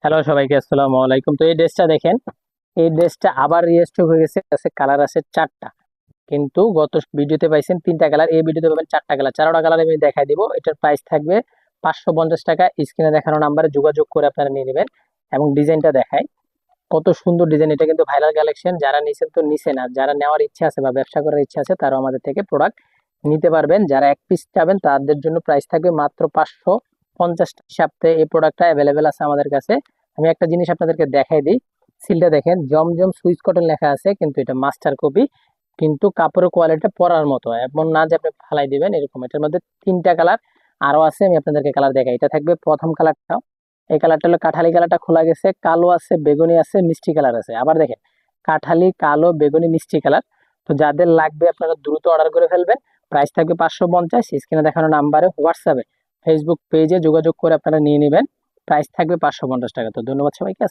Hello সবাইকে, আসসালামু আলাইকুম। তো এই ড্রেসটা দেখেন, এই ড্রেসটা আবার রিস্টক হয়ে গেছে। কালার আছে চারটা, কিন্তু গত ভিডিওতে পাইছেন তিনটা কালার, এই ভিডিওতে পাবেন চারটা কালার। চারটা কালার আমি দেখাই দিব। এটার প্রাইস থাকবে 550 টাকা। স্ক্রিনে দেখানো নাম্বারে যোগাযোগ করে আপনারা নিয়ে নেবেন। এবং ডিজাইনটা দেখায়, কত সুন্দর ডিজাইন। এটা কিন্তু ভাইরাল কালেকশন। যারা নিছেন তো নিছেন, আর যারা নেওয়ার ইচ্ছা আছে বা ব্যবসা করার ইচ্ছা আছে তারাও আমাদের থেকে প্রোডাক্ট নিতে পারবেন। যারা এক পিস চাবেন তাদের জন্য প্রাইস থাকবে মাত্র 550 হিসাবে। এই প্রোডাক্টটা অ্যাভেলেবেল আছে আমাদের কাছে। আমি একটা জিনিস আপনাদেরকে দেখাই দিই। সিলটা দেখেন, জমজম সুইচ কটন লেখা আছে, কিন্তু এটা মাস্টার কপি। কিন্তু কাপড়ের কোয়ালিটি পরার মতো, এমন না যে আপনি ফালাই দিবেন এরকম। এটার মধ্যে তিনটা কালার আরো আছে, আমি আপনাদেরকে কালার দেখাই। এটা থাকবে প্রথম কালারটা, এই কালারটা হলো কাঠালি কালারটা খোলা গেছে, কালো আছে, বেগুনি আছে, মিষ্টি কালার আছে। আবার দেখেন, কাঠালি, কালো, বেগুনি, মিষ্টি কালার। তো যাদের লাগবে আপনারা দ্রুত অর্ডার করে ফেলবেন। প্রাইস থাকবে 550। স্ক্রিনে দেখানো নাম্বারে হোয়াটসঅ্যাপে, ফেসবুক পেজে যোগাযোগ করে আপনারা নিয়ে নেবেন। প্রাইস থাকবে 550 টাকা। তো ধন্যবাদ সবাইকে।